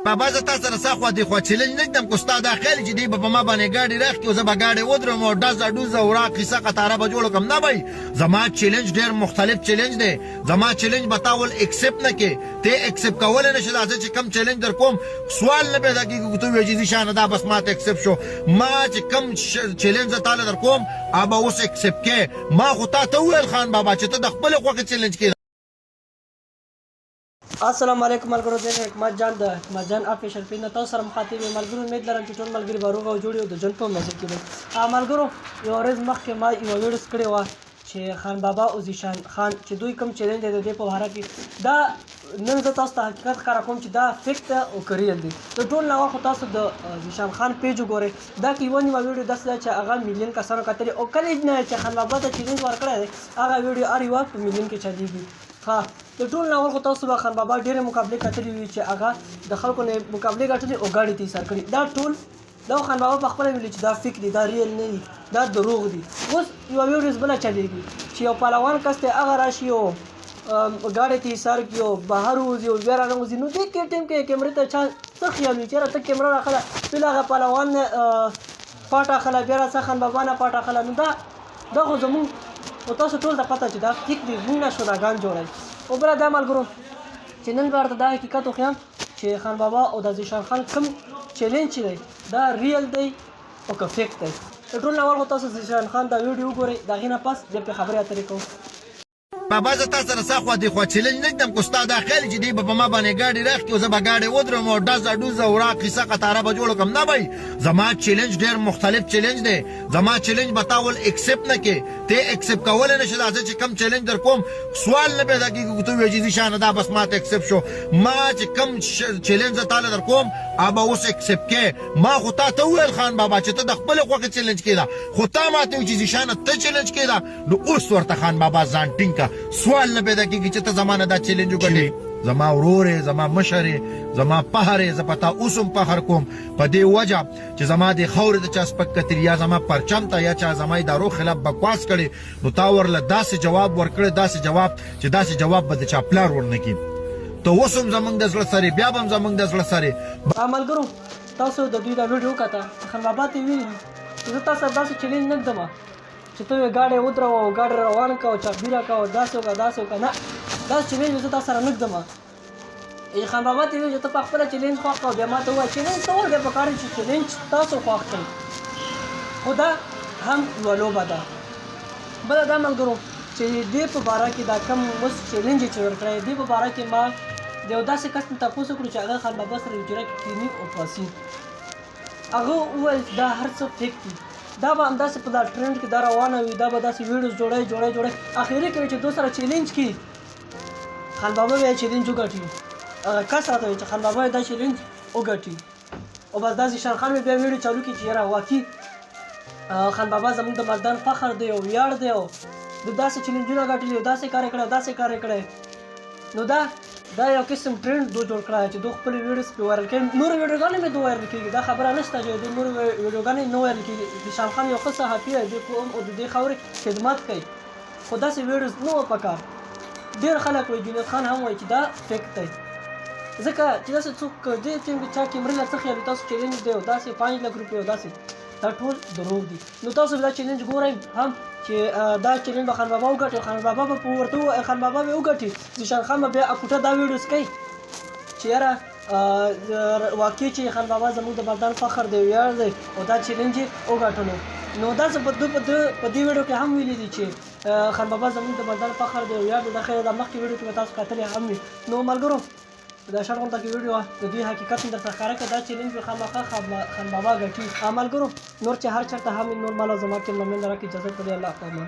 بابا زه تا سره ساخوا دی خوا چیلنج نږدم خو ستا دا خیال چې دی به په ما باندې ګاډي راخکي او زه به ګاډي ودرم او ډزه ډوزه ورا قصه قطاره به جوړه کړم نه بھائی زما چیلنج ډېر مختلف چیلنج دی زما چیلنج به تا ول اکسپټ نه کې ته اکسپټ کولی نه شې دا زه چې کم چیلنج در کوم سوال نه پیدا کېږي که ته ووایې چې ذیشانه دا بس ما ته اکسپټ شو ما چې کم چیلنج زه تاله در کوم هغه به اوس اکسپټ کې ما خو تا ته وویل خان بابا چې ته د خپلې خوښې چیلنج کې السلام علیکم ملګرو زه حکمت جان د حکمت جان افیشل پیج نه تاسو سره مخاطب یم ملګرو امید لرم چې ټول ملګري به روغ او جوړ یو د ژوند په مزه کې وي ملګرو یوه ورځ مخکې ما یوه ویډیوز کړې وه چې خان بابا او ذیشان خان چې دوی کوم چیلنج دی د دې په باره کې دا نن زه تاسو ته حقیقت ښکاره کوم چې دا فیک ده او که ریل دی د ټول نه اول خو تاسو د ذیشان خان پیج وګورئ دا کې یوه نیمه ویډیو داسې ده چې هغه میلیون کسانو کتلې او کله نه چې خان بابا ته چیلنج ورکړی دی هغه ویډیو هر یوه په میلیون کې چلیږي ها د ټول نه اول خو تاسو به خان بابا ډېرې مقابلې کتلې وي چې هغه د خلکو نه مقابلې ګټلې او ګاډي ته یې سر کړي دا ټول دا خان بابا په خپله ویلي چې دا فیک دی دا ریل نه دي دا دروغ دي اوس یوه ویډیوز بله چلیږي چې یو پهلوان کس دی هغه راشي او ګاډي ته یې سر کړي او بهر ووځي او بیا راننوځي نو دې ټیم کې کیمرې ته چا څه خیال وي چېرې ته کیمره راخله بل هغه پهلوان نه پاټ اخله بیا راڅه خان بابا نه پاټ اخله نو دا خو زمونږ او تاسو ټول ته پته چې دا فیک دی موږ نه شوراګان جوړوي او بله دا ملګرو چې نن به ورته دا حقیقت وښیم چې خان بابا او د ذیشان خان کوم چیلنج چې دی دا ریل دی او که فیک دی د ټول نه اول خو تاسو ذیشان خان دا ویډیو وګورئ د هغې نه پس بیا پرې خبرې اترې کوو بابا زه تا سره ساخوا دی خوا چیلنج نږدم خو ستا دا خیال چې دی به په ما باندې ګاډي راخکي او زه به ګاډي ودرم او ډزه ډوزه ورا قصه قطاره به جوړه کړم نه بھائی زما چیلنج ډېر مختلف چیلنج دی زما چیلنج به تا ول اکسپټ نه کې ته اکسپټ کولی نه شې دا زه چې کم چیلنج در کوم سوال نه پیدا کېږي که ته ووایې چې ذیشانه دا بس ما ته اکسپټ شو ما چې کم چیلنج زه تاله در کوم هغه به اوس اکسپټ کې ما خو تا ته وویل خان بابا چې ته د خپلې خوښې چیلنج کې ده خو تا ما ته وایي چې ذیشانه ته چیلنج کې ده نو اوس ورته خان بابا ځان ټینګ کړه سوال نه پیدا کېږي چې ته زما نه دا چیلنج وګټې زما ورور یې زما مشر یې زما پهر یې زه په تا اوس هم فخر کوم په دې وجه چې زما د خاورې د چا سپک کتري یا زما پرچم ته یا چا زما ادارو خلاف بکواس کړي نو تا ورله داسې جواب ورکړی داسې جواب چې داسې جواب به د چا پلار ورنه کړي ته اوس هم زموږ د زړه سرې بیا به هم زموږ د زړه سرې ملګرو تاسو د دوی دا ویډیو وکته خان بابا ته یې ویلي چې زه تا سره داسې چیلنج نه ږدم چې ته یې ګاډی ودروه او ګاډی روان کړه او چاپډیره کړه او داسې وکړه داسې وکړه نه داسې چیلنج زه تا سره نه ږدم خان بابا ته یې ویل چې ته په خپله چیلنج خوښ کړه بیا ما ته ووایه چیلنج ته ول بیا پکار دی چې چیلنج تاسو خوښ کړئ خو دا هم یوه لوبه ده بله دا ملګرو چې دې په باره کې دا کم اوس چیلنج یې چې ورکړی دې په باره کې ما د یو داسې کس نه تپوس وکړو چې هغه خان بابا سره اجاره کې کلینیک او پاسي هغه وویل دا هر څه فیک دي دا به همداسې په دا ټرینډ کې دا روانه وي دا به داسې ویډیوز جوړی اخري کې چې دو سره چیلنج کړي خان بابا به یې چیلنج وګټي هغه کس راته وایي چې خان بابا یې دا چیلنج وګټي او بس دا ذیشان خان مې بیا ویډیو چالو کړي چې یاره واقعي خان بابا زموږ د مردان فخر دی او ویاړ دی او د داسې چیلنجونه ګټلي او داسې کار یې کړی او داسې کار یې کړی نو دا یو قسم ټرینډ دو جوړ کړی چې دو خپلې ویډیوز پرې وایرل کوي نورې ویډیوګانې مې دو وایرل کېږي دا خبره نشته چې دوی نورې ویډیوګانې نه وایرل کېږي ذیشان خان یو ښه صحافي دی دوی قوم او د دې خاورې خدمت کوي خو داسې ویډیوز نه وه پکار ډېر خلک وایي جنید خان هم وایي چې دا فیک دی ځکه چې داسې څوک دې ټیم کې چا کیمرې له څه خیال وي تاسو چیلنج دی او داسې 5 لک روپۍ او داسې دا ټول دروغ دي نو تاسو به دا چیلنج ګورئ هم چې دا چیلنج به خان بابا وګټي خان بابا به په ورته ووایي خان بابا به وګټي ذیشان خان به بیا اکوټه دا ویډیوز کوي چې یاره واقعي چې خان بابا زموږ د مردان فخر دی ویاړ دی او دا چیلنج یې وګټلو نو داسې په دې ویډیو کې هم ویلي دي چې خان بابا زموږ د مردان فخر دی ویاړ دی دا خیر دا مخکې ویډیو کې به تاسو کتلې هم وي نو ملګرو دا شرط غونډه کې ویډیو د دوی حقیقت هم درته ښکاره کړه دا چیلنج به خامخا خان بابا ګټي ملګرو نور چې هر چېرته هم نور مال او زما کې ممنون راکړي اجازه پرې الله پامان